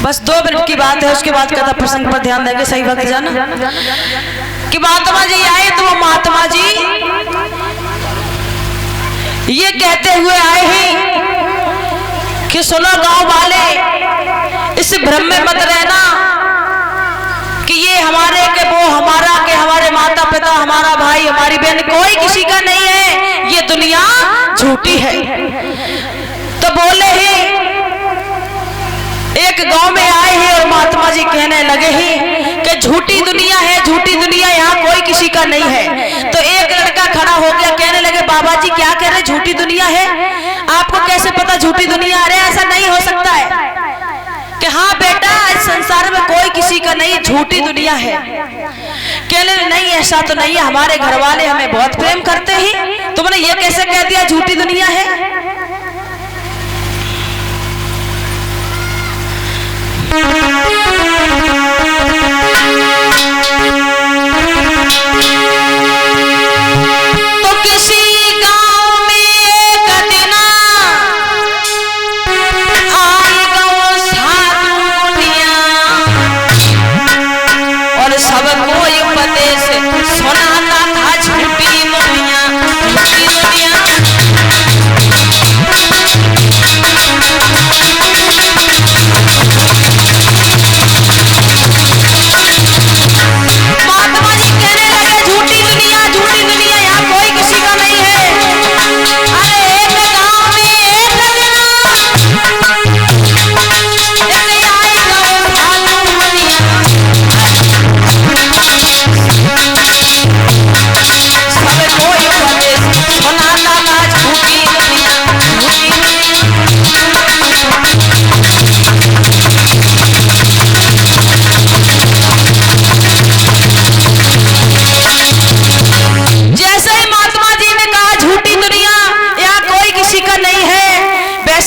बस 2 मिनट की बात है, उसके बाद कथा प्रसंग पर ध्यान देंगे। सही भक्त जाना कि महात्मा जी आए तो वो महात्मा जी ये कहते हुए आए हैं कि सुनो गांव वाले, इस भ्रम में मत रहना कि ये हमारे के वो हमारा के हमारे माता पिता हमारा भाई हमारी बहन कोई किसी का नहीं है, ये दुनिया झूठी है। तो बोले ही एक गांव में आए हैं और महात्मा जी कहने लगे ही कि झूठी दुनिया है, झूठी दुनिया, यहाँ कोई किसी का नहीं है। तो एक लड़का खड़ा हो गया, कहने लगे बाबा जी क्या कह रहे, झूठी दुनिया है? आपको कैसे पता झूठी दुनिया? अरे ऐसा नहीं हो सकता है कि हाँ बेटा इस संसार में कोई किसी का नहीं, झूठी दुनिया है। कहने नहीं ऐसा तो नहीं है, हमारे घर वाले हमें बहुत प्रेम करते हैं, तुमने ये कैसे कह दिया झूठी दुनिया है? तो किसी गांव में एक दिन आई गांव साधु मुनिया और सबको उपदेश सुनाता था झूठी दुनिया, झूठी दुनिया।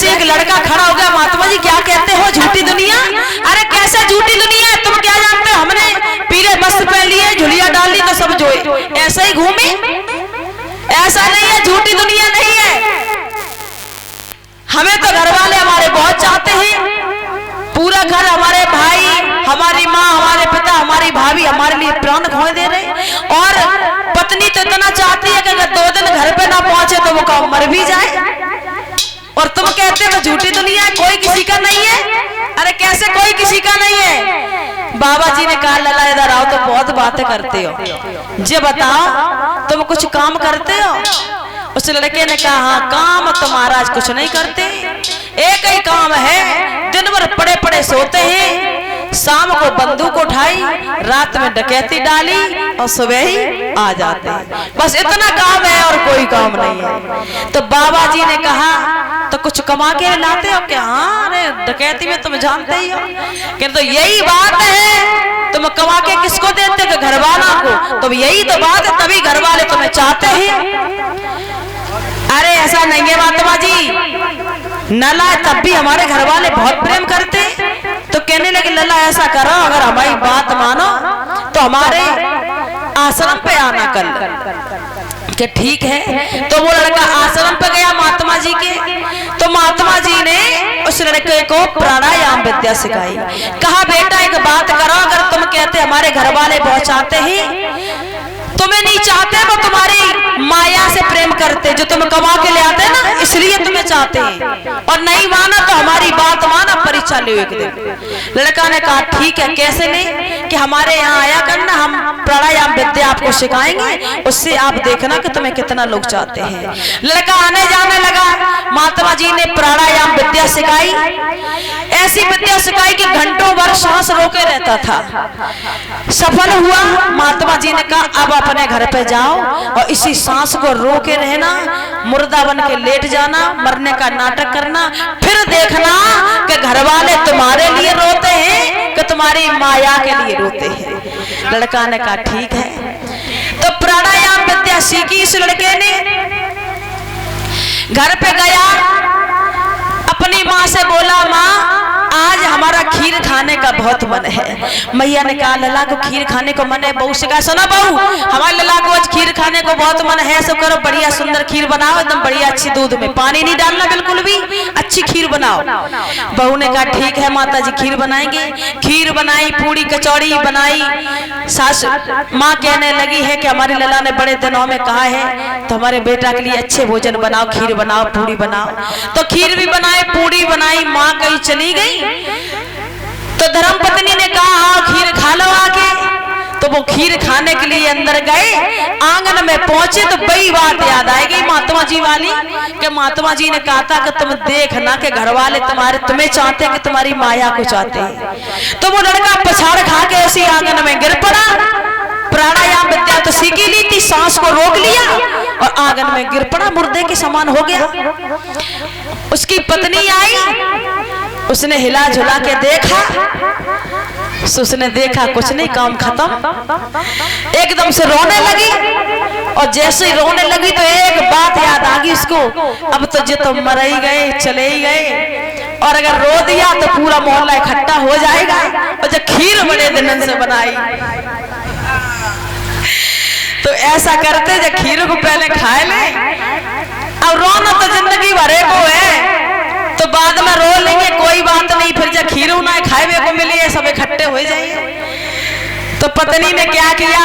एक लड़का खड़ा हो गया, महात्मा जी क्या कहते हो झूठी दुनिया? अरे कैसे झूठी दुनिया है, तुम क्या जानते हो? हमने पीले वस्त्र पहन लिए, झुलिया डाल ली तो सब जो ऐसे ही घूमे? ऐसा नहीं है, झूठी दुनिया नहीं है। हमें तो घर वाले हमारे बहुत चाहते हैं, पूरा घर हमारे भाई हमारी माँ हमारे पिता हमारी भाभी हमारे लिए प्राण खोए दे रहे, और पत्नी तो इतना चाहती है कि अगर 2 दिन घर पे ना पहुंचे तो वो कब मर भी जाए, और तुम कहते हो झूठी दुनिया है, कोई किसी का नहीं है। अरे कैसे कोई किसी का नहीं है? बाबा जी ने कहा लला इधर आओ, तो बहुत बातें करते हो, जे बताओ तुम कुछ काम करते हो? उस लड़के ने कहा हाँ काम तो महाराज कुछ नहीं करते, एक ही काम है, दिन भर पड़े पड़े सोते हैं, शाम को बंदूक उठाई, रात में डकैती डाली और सुबह ही आ जाते हैं, बस इतना काम है और कोई काम नहीं है। तो बाबा जी ने कहा तो कुछ कमा के लाते हो क्या? हाँ अरे डकैती में तुम जानते ही हो, कि तो यही बात है, तुम कमा के किसको देते हो? घर वालों को। तो यही तो बात है, तभी घर वाले तुम्हें चाहते हैं। अरे ऐसा नहीं है महात्मा जी, नला तब भी हमारे घर वाले बहुत प्रेम करते। तो कहने लगे लला ऐसा करो, अगर हमारी बात मानो तो हमारे आश्रम पे आना कल। कि ठीक है। तो वो लड़का आश्रम पे गया महात्मा जी के, तो महात्मा जी ने उस लड़के को प्राणायाम विद्या सिखाई। कहा बेटा एक बात करो, अगर तुम कहते हमारे घर वाले बहुत चाहते हैं, तुम्हें नहीं चाहते, वो तुम्हारी माया से प्रेम करते, जो तुम कमा के ले आते ना इसलिए तुम्हें चाहते हैं, और नहीं माना तो हमारी बात माना, परीक्षा ले एक दिन। लड़का ने कहा ठीक है, कैसे नहीं कि हमारे यहाँ आया करना, हम प्राणायाम विद्या आपको सिखाएंगे, उससे आप देखना कि तुम्हें कितना लोग चाहते हैं। लड़का आने जाने लगा, महात्मा जी ने प्राणायाम विद्या सिखाई, ऐसी विद्या सिखाई कि घंटों भर सांस रोके रहता था। सफल हुआ। महात्मा जी ने कहा अब अपने घर पे जाओ और इसी सांस को रोके रहना, मुर्दा बन के लेट जाना, मरने का नाटक करना, फिर देखना कि घर वाले तुम्हारे लिए रोते हैं कि तुम्हारी माया के लिए रोते हैं। लड़का ने कहा ठीक है। तो प्राणायाम विद्या सीखी इस लड़के ने, घर पे गया, अपनी माँ से बोला माँ आज हमारा खीर खाने का बहुत मन है। मैया ने कहा लला को खीर खाने को मन है। बहू से कहा सुना बहू, हमारे लला को आज खीर खाने को बहुत मन है, सो करो बढ़िया सुंदर खीर बनाओ, एकदम बढ़िया अच्छी, दूध में पानी नहीं डालना बिल्कुल भी, अच्छी खीर बनाओ। बहू ने कहा ठीक है माता जी खीर बनाएंगे। खीर बनाई, पूड़ी कचौड़ी बनाई। सास माँ कहने लगी है कि हमारी लला ने बड़े दिनों में कहा है तो हमारे बेटा के लिए अच्छे भोजन बनाओ, खीर बनाओ, पूड़ी बनाओ। तो खीर भी बनाए, पूड़ी बनाई। माँ कहीं चली गई तो धर्मपत्नी ने कहा आओ खीर खा लो आके। तो वो खीर खाने के लिए अंदर गए, आंगन में पहुंचे तो बड़ी बात याद आएगी महात्मा जी वाली कि महात्मा जी ने कहा था कि तुम देखना कि घर वाले तुम्हारे तुम्हें चाहते कि तुम्हारी माया को चाहते हैं। तो वो लड़का पछाड़ खा के उसी आंगन में गिर पड़ा। प्राणायाम विद्या तो सीखी ली थी, सांस को रोक लिया और आंगन में गिर पड़ा, मुर्दे के समान हो गया। उसकी पत्नी आई, उसने हिला झुला के देखा, उसने देखा कुछ नहीं, काम खत्म। एकदम से रोने लगी और जैसे ही रोने लगी तो एक बात याद आ गई उसको, अब तो जो तो मर ही गए, चले ही गए, और अगर रो दिया तो पूरा मोहल्ला इकट्ठा हो जाएगा। और जब खीर बड़े दिनन से बनाई तो ऐसा करते जब खीर को पहले खाए ले। अब रोना तो जिंदगी भरे को है, तो बाद में रो लेंगे कोई बात नहीं, फिर जब खीर ना खाए को मिली है सब इकट्ठे हो जाइए। तो पत्नी ने क्या किया,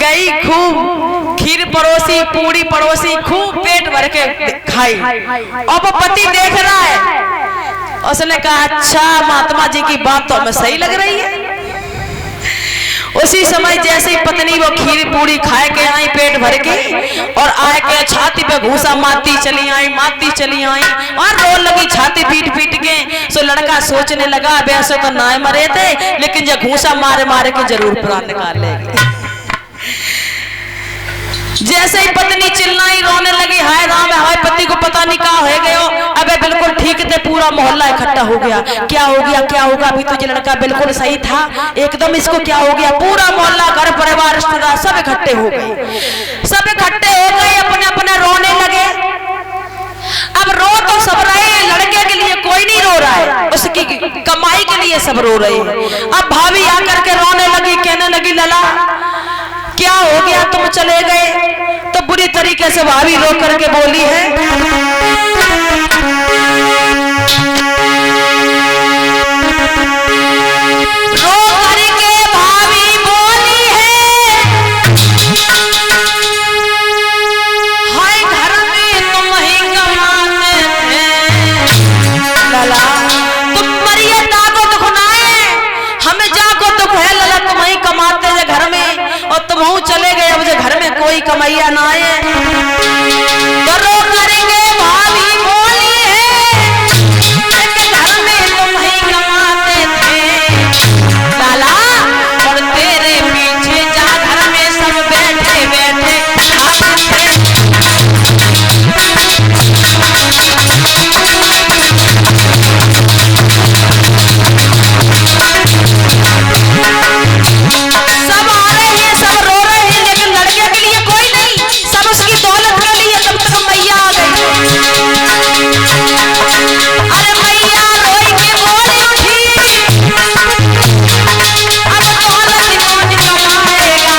गई खूब खीर पड़ोसी, पूड़ी पड़ोसी, खूब पेट भर के खाई। और वो पति देख रहा है, उसने कहा अच्छा महात्मा जी की बात तो हमें सही लग रही है। उसी समय जैसे ही पत्नी वो खीर पूड़ी खाए के आई पेट भर के, और आए के छाती पे घूसा मारती चली आई, मारती चली आई और रो लगी छाती पीट पीट के। सो लड़का सोचने लगा वैसे तो ना मरे थे, लेकिन जब घूसा मारे मारे के जरूर प्राण निकाल लेंगे। जैसे ही पत्नी चिल्लाई, रोने लगी, हाय राम हाय पति को पता नहीं कहा हो गए हो। अबे बिल्कुल ठीक थे, पूरा मोहल्ला इकट्ठा हो गया। क्या हो गया, क्या होगा, अभी तो ये लड़का बिल्कुल सही था, एकदम इसको क्या हो गया। पूरा मोहल्ला, घर परिवार, रिश्तेदार सब इकट्ठे हो गए, सब इकट्ठे हो गए, अपने अपने रोने लगे। अब रो तो सब रहे, लड़के के लिए कोई नहीं रो रहा है, उसकी कमाई के लिए सब रो रहे हैं। अब भाभी आकर के रोने लगी, कहने लगी लला क्या हो गया, तुम चले गए। तो बुरी तरीके से भाभी रो करके बोली है, रो करके भाभी बोली है, हाय घर में तुम ही कमाते थे लला, तुम मरिए ताको दुख ना है, हमें जाको दुख है लला, तुम ही कमाते थे घर में और तुम चले गए, अब जो घर में कोई कमैया ना आए। तो रो करेंगे भाभी बोली है, घर में तुम ही कमाते थे लाला, और तेरे पीछे जा घर में सब बैठे बैठे खाते थे। सब आ रहे हैं, सब रो रहे हैं, लेकिन लड़के के लिए कोई नहीं, सब उसकी दौलत के लिए। तब तक मैया आ गई। अरे मैया रोई के बोली उठी, अब दौलत कौन कमाएगा।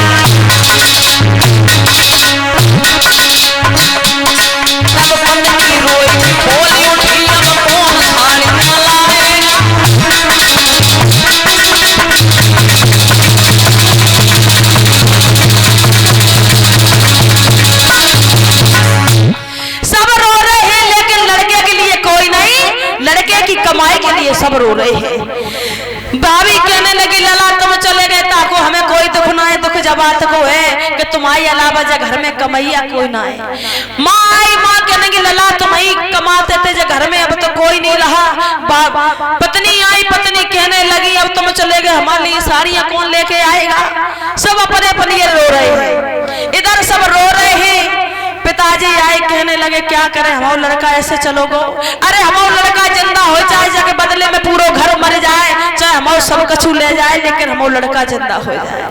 तब पत्नी रोई के बोली उठी, अब कौन थाली मलाएगा। सब रो रहे हैं, लेकिन लड़के के लिए कोई नहीं, लड़के की कमाई के लिए सब रो रहे हैं। भाभी कहने लगी लला तुम चले गए ताको हमें कोई दुख ना है, दुख जब बात को है कि तुम्हारे अलावा जब घर में कमैया कोई ना है। माँ आई, माँ कहने लगी लला तुम ही कमाते थे जब घर में, अब तो कोई नहीं रहा। पत्नी आई, पत्नी कहने लगी अब तुम चले गए, हमारे लिए साड़ियाँ कौन लेके आएगा। सब अपने अपने रो रहे हैं, इधर सब रो रहे हैं। पिताजी आए, कहने लगे क्या करें, हमारा लड़का ऐसे चलो गो। अरे हमारा लड़का जिंदा हो जाए, जाके बदले में पूरा घर मर जाए, चाहे हमारा सब कछु ले जाए, लेकिन हमारा लड़का जिंदा हो जाए।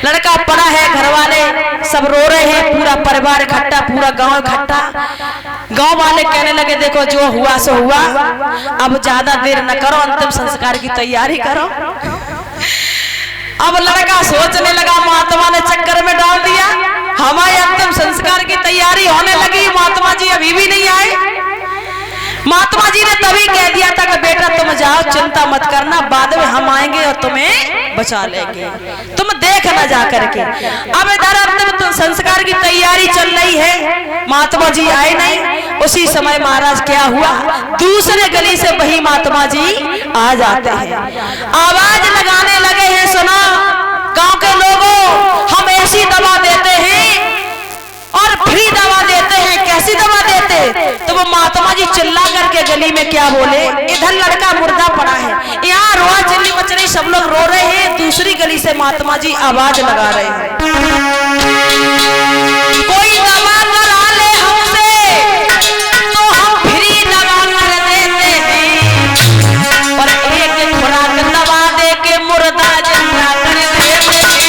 लड़का पड़ा है, घर वाले सब रो रहे हैं, पूरा परिवार इकट्ठा, पूरा गांव इकट्ठा। गांव वाले कहने लगे देखो जो हुआ सो हुआ, अब ज्यादा देर न करो, अंतिम संस्कार की तैयारी करो। अब लड़का सोचने लगा महात्मा ने चक्कर में डाल दिया, हमारे तैयारी होने लगी, महात्मा जी अभी भी नहीं आए। महात्मा जी ने तभी कह दिया था कि बेटा तुम जाओ, चिंता मत करना, बाद में हम आएंगे और तुम्हें बचा लेंगे, तुम देखना जा करके। अब इधर अंतिम संस्कार की तैयारी चल रही है, महात्मा जी आए नहीं। उसी समय महाराज क्या हुआ, दूसरे गली से वही महात्मा जी आ जाते हैं, आवाज लगाने लगे हैं, सुना गांव के लोगों, हम ऐसी दवा देते हैं और फ्री दवा देते हैं। कैसी दवा देते? तो वो महात्मा जी चिल्ला करके गली में क्या बोले, इधर लड़का मुर्दा पड़ा है, यहाँ रोआ चिल्ली मचली सब लोग रो रहे हैं। दूसरी गली से महात्मा जी आवाज लगा रहे हैं, कोई दवा करा ले हमसे तो हम फ्री दवा कर देते हैं, और एक खुराक दवा दे के मुर्दा जिंदा कर देते हैं।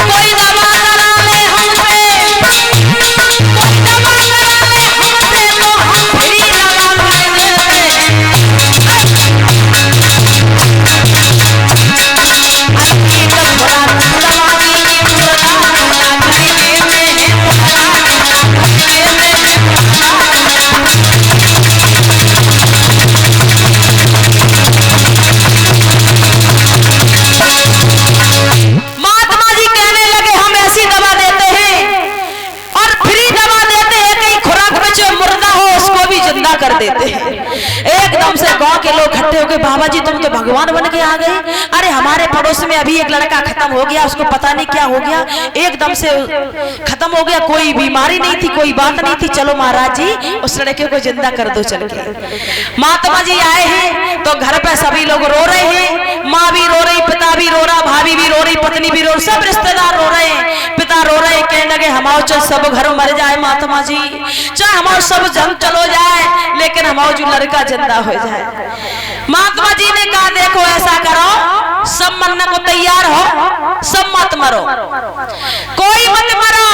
कोई दवा करा ले हमसे, कोई दवा करा ले हमसे तो हम फ्री दवा कर देते हैं। अभी तो खुराक दवा दी के मुर्दा जिंदा कर देते हैं, महात्मा जी कहने लगे हम ऐसी दवा देते हैं और फ्री दवा देते हैं, कहीं खुराक में जो मुर्दा हो उसको भी जिंदा कर देते हैं। एकदम से गांव के लोग इकट्ठे हो गए, बाबा जी तुम तो भगवान बन के आ गए। अरे हमारे पड़ोस में अभी एक लड़का खत्म हो गया, उसको पता नहीं क्या हो गया, एकदम से खत्म हो गया, कोई बीमारी नहीं थी, कोई बात नहीं थी, चलो महाराज जी उस लड़के को जिंदा कर दो चल के। महात्मा जी आए हैं तो घर पे सभी लोग रो रहे हैं, माँ भी रो रही, पिता भी रो रहा, भाभी भी रो रही, पत्नी भी रो रही, सब रिश्तेदार रो रहे हैं। पिता रो रहे, कहने लगे हमारे चाहे सब घर मर जाए महात्मा जी, चाहे हमारे सब जंग चलो जाए, लेकिन हमारा जो लड़का जिंदा हो जाए। महात्मा जी ने कहा देखो ऐसा करो, सब मरने को तैयार हो, सब मत मरो, कोई मत मरो,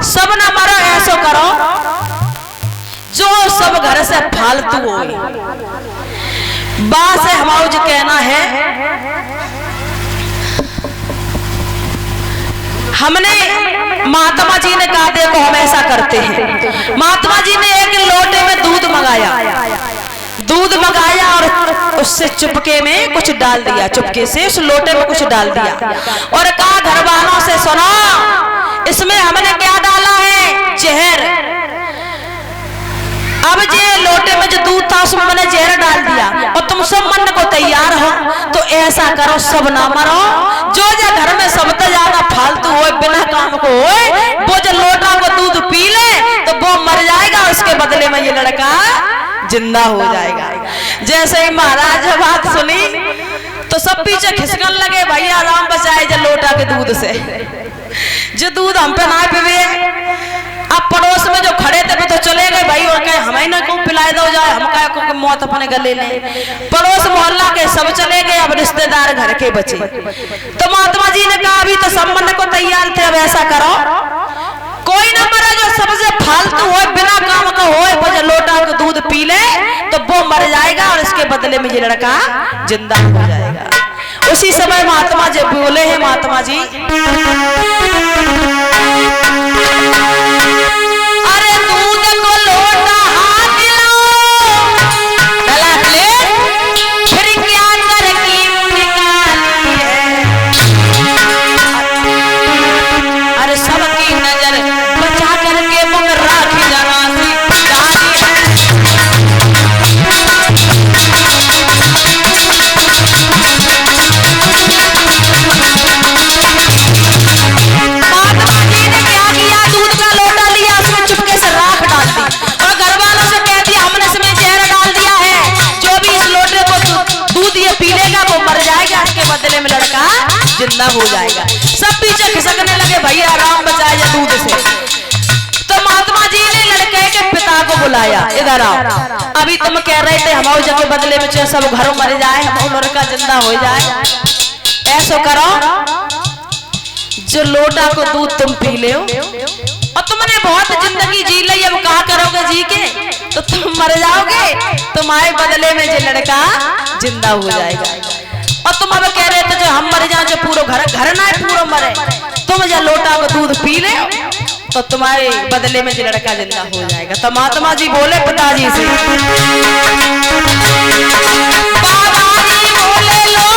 सब ना मरो, ऐसा करो जो सब घर से फालतू हो, बात है हमारा जो कहना है। हमने महात्मा जी ने कहा देखो हम ऐसा करते हैं। महात्मा जी ने एक लोटे में दूध मंगाया और उससे चुपके में कुछ डाल दिया, चुपके से उस लोटे में कुछ डाल दिया और कहा घर वालों से सुनो इसमें हमने क्या डाला है, जहर। अब ये लोटे में जो दूध था उसमें मैंने जहर डाल दिया और तुम सब मरने को तैयार हो, तो ऐसा करो सब ना मरो, जो घर में सबसे ज्यादा फालतू हो बिना काम को हो वो जो लोटा को दूध पी ले तो वो मर जाएगा, उसके बदले में ये लड़का जिंदा हो जाएगा। जैसे ही महाराज ने बात सुनी तो सब पीछे खिसकन लगे, भैया राम बचाए जो लोटा के दूध से, जो दूध हम पे ना पीवे। अब पड़ोस में जो खड़े थे तो चले गए भाई, और कहे हमें ना को पिलाए दो जाए, हम कहे को मौत अपने गले ले। पड़ोस मोहल्ला के सब चले गए, अब रिश्तेदार घर के बचे। तो महात्मा जी ने कहा अभी तो सब मरने को तैयार थे, अब ऐसा करो कोई ना मरे, जो सबसे फालतू हो बिना काम का हो वो जो लोटा का दूध पी ले तो वो मर जाएगा और इसके बदले में ये लड़का जिंदा हो जाएगा। उसी समय महात्मा जी बोले हैं, महात्मा जी अरे दूध को लोटा हाथ लो, गला ले फिर क्या तरकीब निकाली है। अरे सबकी नजर बचा करके मुंह राखी जरा सी डाली है। बदले में लड़का जिंदा हो जाएगा। सब पीछे खिसकने लगे, भैया राम बचाए जा दूध से। तो महात्मा जी ने लड़के के पिता को बुलाया, इधर आओ, अभी तुम कह रहे थे हमारे जगह बदले में चाहे सब घरों मर जाए, हमारा लड़का जिंदा हो जाए, ऐसा करो जो लोटा को दूध तुम पी ले और तुमने बहुत जिंदगी जी ली, अब कहा करोगे जी के, तो तुम मर जाओगे, तुम्हारे बदले में जो लड़का जिंदा हो जाएगा। और तुम अब कह रहे थे जो हम मर जाए, जो पूरा घर ना पूरा मरे, तुम जो लोटा को दूध पी ले तो तुम्हारे बदले में जो लड़का जिंदा हो जाएगा। तो महात्मा जी बोले पिताजी से, बाबा जी बोले लो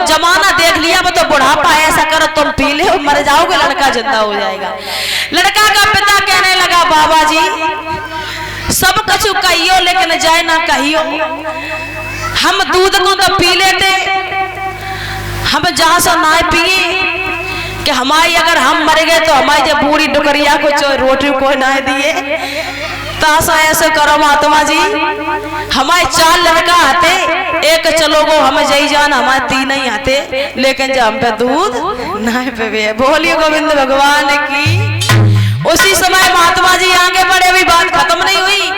जमाना देख लिया, वो तो बुढ़ापा ऐसा करो तुम पी ले मर जाओगे, लड़का जिंदा हो जाएगा। लड़का का पिता कहने लगा, बाबा जी सब कुछ कहियो लेकिन जाए ना कहियो, हम दूध को तो पी लेते, हम जहां से ना पिए कि हमारी अगर हम मर गए तो हमारी जब बूढ़ी डुकरिया को रोटी को ना दिए। तासा ऐसे करो महात्मा जी, हमारे 4 लड़का आते, एक चलो वो हमें जई जान, हमारे 3 ही आते, लेकिन जब हम पे दूध नहीं पे। बोलिए गोविंद भगवान की। उसी समय महात्मा जी आगे बढ़े, भी बात खत्म नहीं हुई।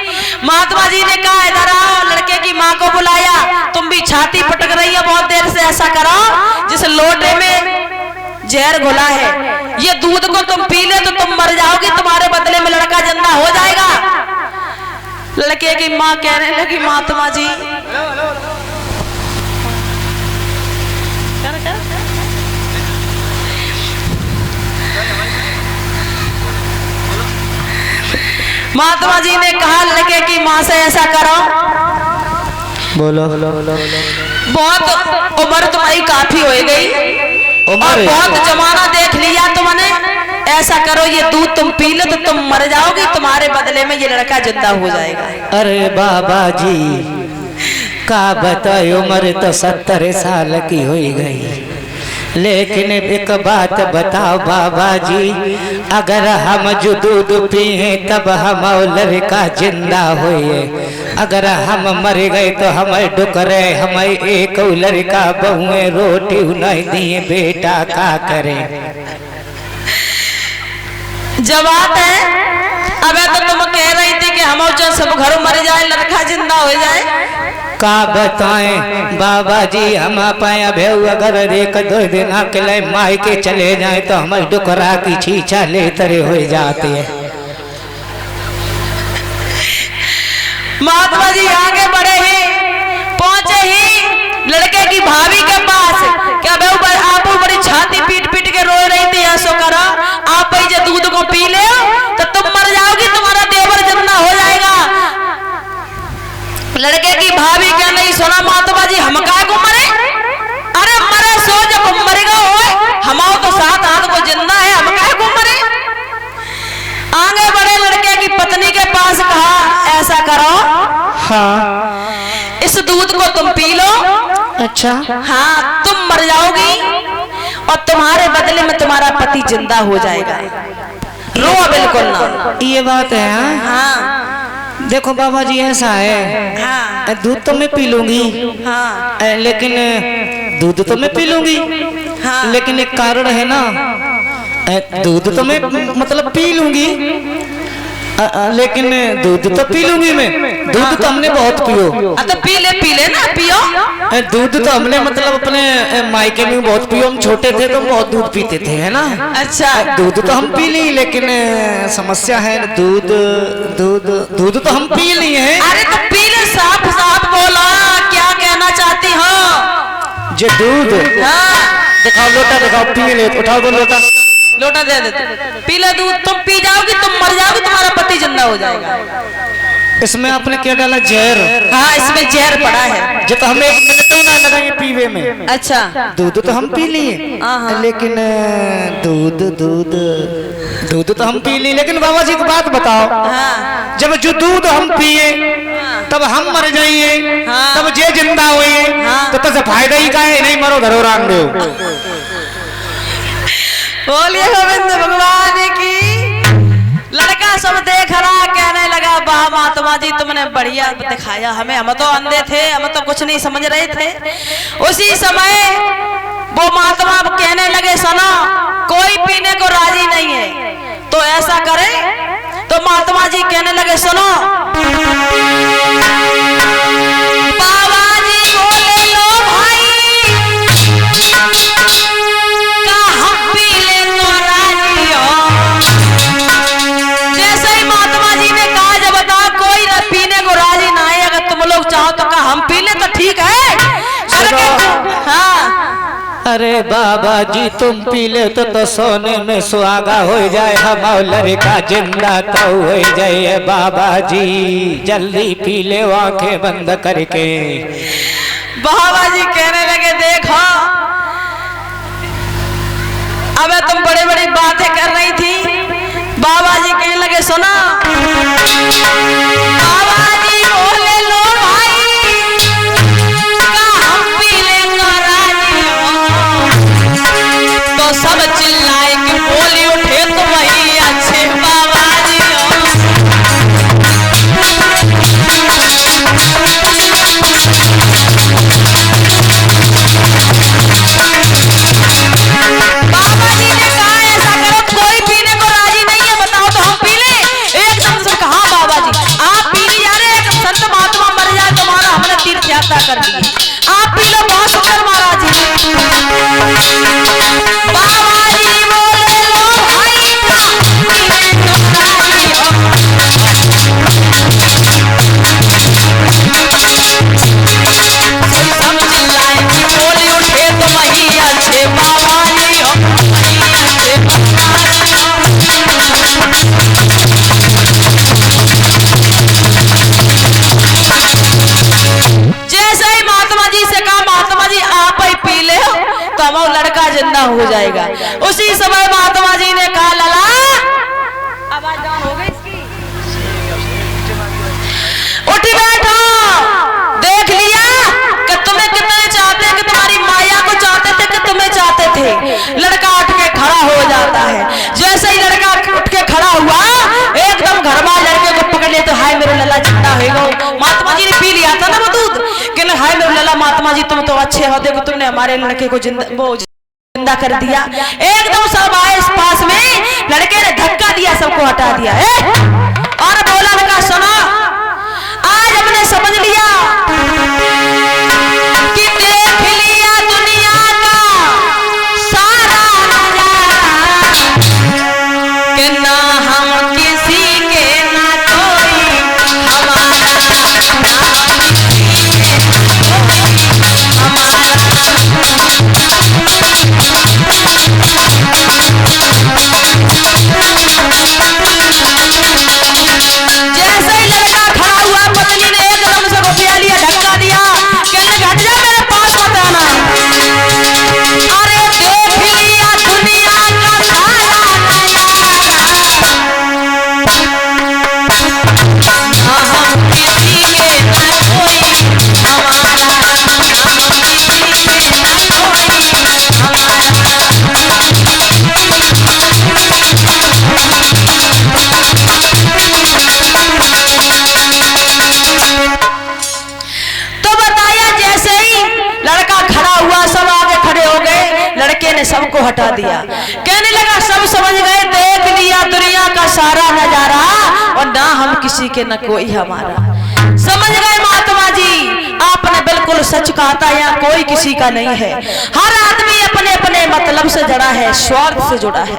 महात्मा जी ने कहा, इधर आओ, लड़के की माँ को बुलाया, तुम भी छाती पटक रही है बहुत देर से, ऐसा करो जिस लोटे में जहर घुला है, ये दूध को तुम पी ले तो तुम मर जाओगी, तुम्हारे बदले में लड़का जिंदा हो जाएगा। लड़के की माँ कहने लगी, महात्मा जी महात्मा जी ने कहा लड़के की माँ से, ऐसा करो, बोलो, बहुत उम्र तुम्हारी काफी हो गई और बहुत जमाना देख लिया तुमने, ऐसा करो ये दूध तुम पी लो तो तुम मर जाओगे, तुम्हारे बदले में ये लड़का जिंदा हो जाएगा। अरे बाबा जी का बताए, उम्र तो 70 साल की हो गई, लेकिन एक बात बताओ बाबा जी, अगर हम जो दूध पिए तब हम लड़का जिंदा होए, अगर हम मर गए तो हमें डुकरे, हमें एक लड़का बहुए रोटी नहीं दिए, बेटा का करें? जवाब है, अब तो तुम कह रही थी कि हम सब घर मर जाए, लड़का जिंदा हो जाए। का बताएं बाबा जी, हम पाए अगर 1-2 दिन के लिए माई के चले जाए तो हमारे डुकरा की छीछा ले तरे हो जाते हैं। महात्मा जी आगे बढ़े ही, पहुंचे ही लड़के की भाभी के पास, क्या आप बड़ी छाती पीट पीट के रो रही थी, ऐसा करो आप जो दूध को पी ले तो तुम मर जाओगी, तुम्हारा देवर जिंदा हो जाएगा। लड़के की भाभी क्या नहीं सुना, महात्मा जी हम काय को मरे, अरे मरे सो जब मरेगा हो, हमाओ तो 7 हाथ को जिंदा है, हम काय को मरे। आगे बढ़े लड़के की पत्नी के पास, कहा ऐसा करो, हाँ इस दूध को तुम पी लो, अच्छा हाँ तुम मर जाओगी और तुम्हारे बदले में तुम्हारा पति जिंदा हो जाएगा, रो बिल्कुल ना। ये बात है। हाँ देखो बाबा जी ऐसा है, हाँ दूध तो मैं पी लूंगी, हाँ लेकिन दूध तो मैं पी लूंगी, हाँ लेकिन एक कारण है ना, दूध तो मैं मतलब पी लूंगी, लेकिन दूध तो पी लूंगी मैं, दूध तो हमने बहुत पियो, तो पी ले ना, पियो दूध तो हमने मतलब अपने मायके में बहुत पियो, हम छोटे थे तो बहुत दूध पीते थे, है ना। अच्छा दूध तो हम पी ली, लेकिन समस्या है दूध दूध दूध तो हम पी ली है। अरे तो पी ले, साफ साफ बोला क्या कहना चाहती हो। जो दूध हाँ दिखाओ, लोटा दिखाओ, पी ले, उठाओ दो लोटा, लोटा दे दे, पी लो दूध, तुम पी जाओगी, तुम मर जाओगी, तुम्हारा पति जिंदा हो जाएगा। इसमें आपने क्या डाला? जहर। हाँ, इसमें जहर पड़ा है। जो तो हमें 1 मिनट ना लगाएंगे पीवे में। अच्छा, दूध तो हम पी लिए, लेकिन दूध तो हम पी लिए, लेकिन बाबा जी एक बात बताओ, हाँ। जब जो दूध हम पिए तब हम मर जाइए, हाँ। तब जे जिंदा हुए, हाँ। तो फायदा ही का है? नहीं मरो धरो राम दो। बोलिए गोविंद भगवान की। लड़का सब देख रहा, कहने लगा वाह महात्मा जी, तुमने बढ़िया दिखाया हमें, हम तो अंधे थे, हम तो कुछ नहीं समझ रहे थे। उसी समय वो महात्मा कहने लगे, सुनो, कोई पीने को राजी नहीं है, तो ऐसा करे। तो महात्मा जी कहने लगे, सुनो, बाबा जी बोले, लो भाई, का हम पी ले तो राजी हो। जैसे ही महात्मा जी ने कहा, जब बताओ कोई पीने को राजी ना है, अगर तुम लोग चाहो तो कहा हम पी ले तो ठीक है। हाँ। अरे बाबा जी तुम पी ले तो सोने में सुहागा हो जाए, हम लड़का जिंदा तो हो जाए। बाबा जी जल्दी पी ले, आंखें बंद करके। बाबा जी कहने लगे, देखो अब तुम बड़ी बड़ी बातें कर रही थी। बाबा जी कहने लगे, सुना, बाबा जी बोले, लो भाई, का हम पी ले तो राजी हो। तो सब चिल्लाए कि बोली उठे तो वही अच्छे बाबा जी हो। बाबा जी ने कहा, ऐसा करो, कोई पीने को राजी नहीं है, बताओ तो हम पी ले। एकदम से कहा, बाबा जी आप पी ली, यार एक संत महात्मा मर जाए तुम्हारा हमने तीर्थ यात्रा कर दी, आप पी लो, बहुत शुक्र महाराज जी। बाबा जी बोले, लो भाई, का पीने को राजी हो। सब चिल्लाए कि बोली उठे तो वही अच्छे बाबा जी हो, वही अच्छे बाबा जी हो। जैसे ही महात्मा जी से कहा, महात्मा जी आप ही पी ले तो हम लड़का जिंदा हो जाएगा। उसी समय महात्मा जी ने कहा, लला, आवाज डाउन हो गई इसकी, उठ बैठो, देख लिया कि तुम्हें कितने चाहते हैं, कि तुम्हारी माया को चाहते थे कि तुम्हें चाहते थे। लड़का उठ के खड़ा हो जाता है। जैसे ही लड़का उठ के खड़ा हुआ, एकदम घर वाले लड़के को पकड़ ले, तो हाय मेरे लला जिंदा हो। महात्मा जी ने पी लिया था ना वो दूध, कहने हाय मेरे लला, महात्मा जी तुम तो अच्छे हो, देखो तुमने हमारे लड़के को जिंदा कर दिया। एकदम सब आए इस पास में, लड़के ने धक्का दिया, सबको हटा दिया और बोला, लड़का सुनो, आज हमने समझ लिया कि देख लिया दुनिया का सारा नजारा, कि ना हम किसी के ना कोई हमारा, ना हम किसी के ना कोई हमारा। जैसे ही लड़का खड़ा हुआ, पत्नी ने एकदम से रुपया लिया, धक्का दिया, कहने लगा, हट जा, मेरे पास मत आना। अरे देख लिया दुनिया का सारा नजारा, ना हम किसी के ना कोई हमारा, ना हम किसी के ना कोई हमारा। तो बताया, जैसे ही लड़का खड़ा हुआ, सब आगे खड़े हो गए, लड़के ने सबको हटा दिया। कहने लगा, सब समझ गए, देख लिया दुनिया का सारा नजारा, और ना हम किसी के न कोई हमारा। समझ गए महात्मा जी, आपने बिल्कुल सच कहा था, यहाँ कोई किसी का नहीं है। हर आदमी अपने अपने मतलब से जुड़ा है, स्वार्थ से जुड़ा है।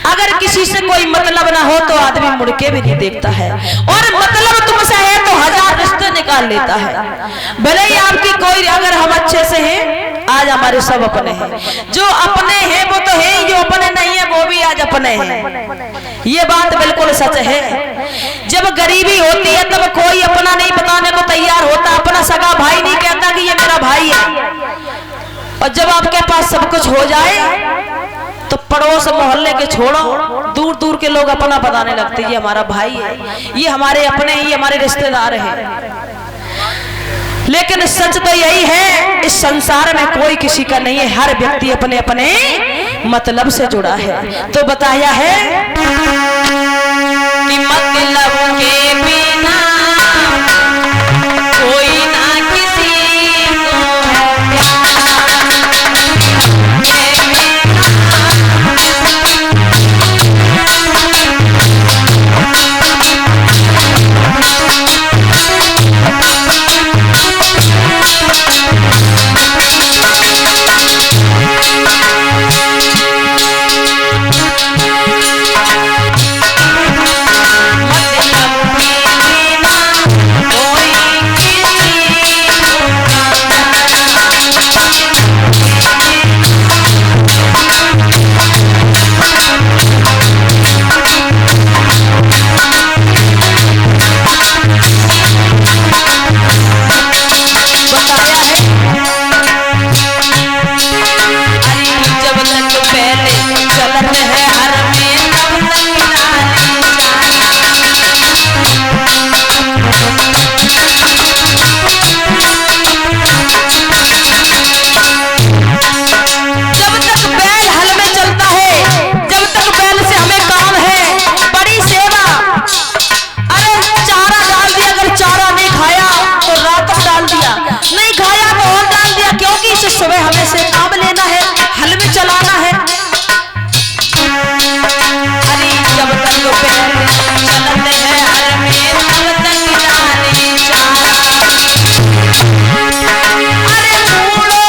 अगर किसी से कोई मतलब ना हो तो आदमी मुड़ के भी नहीं देखता है, और मतलब तुमसे है तो 1000 रिश्ते निकाल लेता है। भले ही आपकी कोई, अगर हम अच्छे से हैं आज हमारे सब अपने हैं। जो अपने हैं वो तो है, जो अपने नहीं है वो भी आज अपने हैं। ये बात बिल्कुल सच है। जब गरीबी होती है तब कोई अपना नहीं बताने को तैयार होता, अपना सगा भाई नहीं कहता कि ये मेरा भाई है। और जब आपके पास सब कुछ हो जाए तो पड़ोस मोहल्ले के छोड़ो, दूर दूर के लोग अपना बताने लगते ये हमारा भाई है, ये हमारे अपने ही, हमारे रिश्तेदार हैं। लेकिन सच तो यही है, इस संसार में कोई किसी का नहीं है, हर व्यक्ति अपने अपने मतलब से जुड़ा है। तो बताया है कि मतलब के बिना कोई ना किसी को सुबह हमें से काम लेना है, हल में चलाना है। अरे जब तक पैर चलते हैं हल में तब तक जाने चारा। अरे बूढ़ो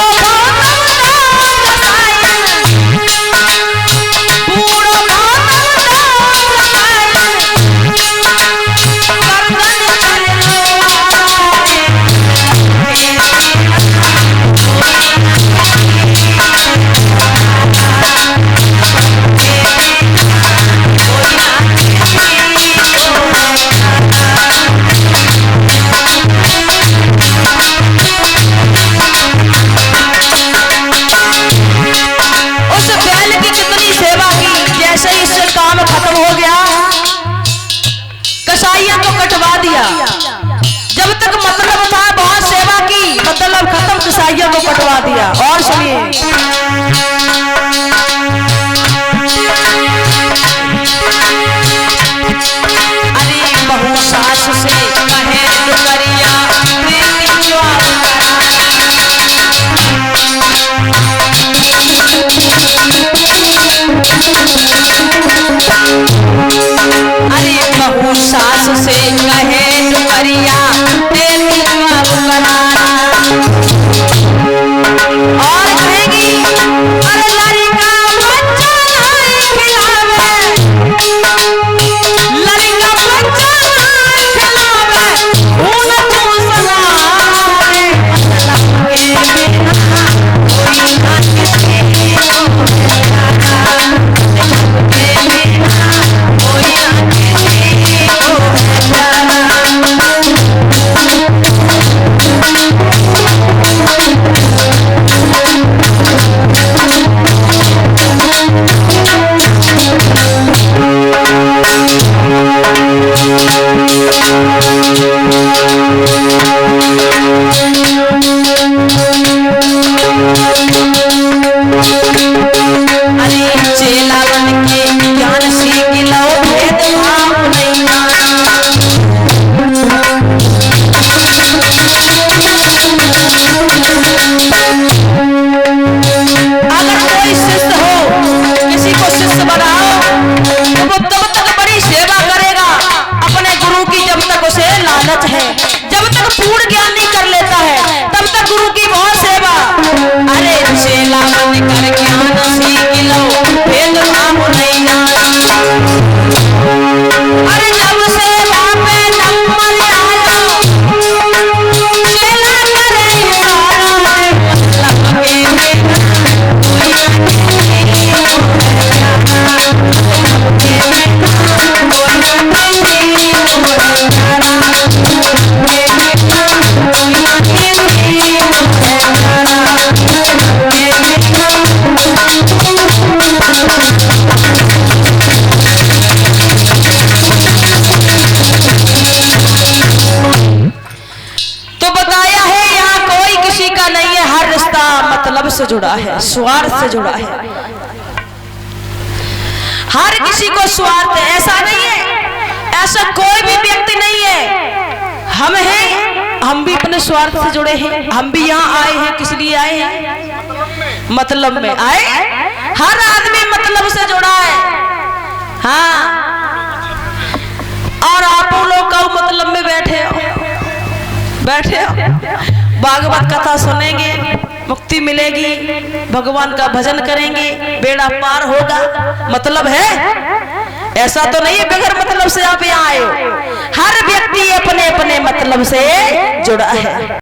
जब तक मतलब था बहुत सेवा की, मतलब खत्म, कसाइयों को कटवा दिया। और सुनिए, अरे बहू सास से कहे दुकरिया अरे बहू सास से कहे दुकरिया तेरी जवाब बनाना। और कहेगी से जुड़ा है, स्वार्थ से जुड़ा है। हर किसी को स्वार्थ है, ऐसा नहीं है, ऐसा कोई भी व्यक्ति नहीं है। हम हैं, हम भी अपने स्वार्थ से जुड़े हैं। हम भी यहाँ आए हैं, किस लिए आए हैं? मतलब में आए। हर आदमी मतलब से जुड़ा है। हाँ, और आप लोग का मतलब में बैठे हो, बैठे हो, भागवत कथा सुनेंगे, मुक्ति मिलेगी, भगवान का भजन करेंगे, बेड़ा पार होगा, मतलब है? ऐसा तो नहीं है बगैर मतलब से आप यहाँ आए हो। हर व्यक्ति अपने अपने मतलब से जुड़ा है।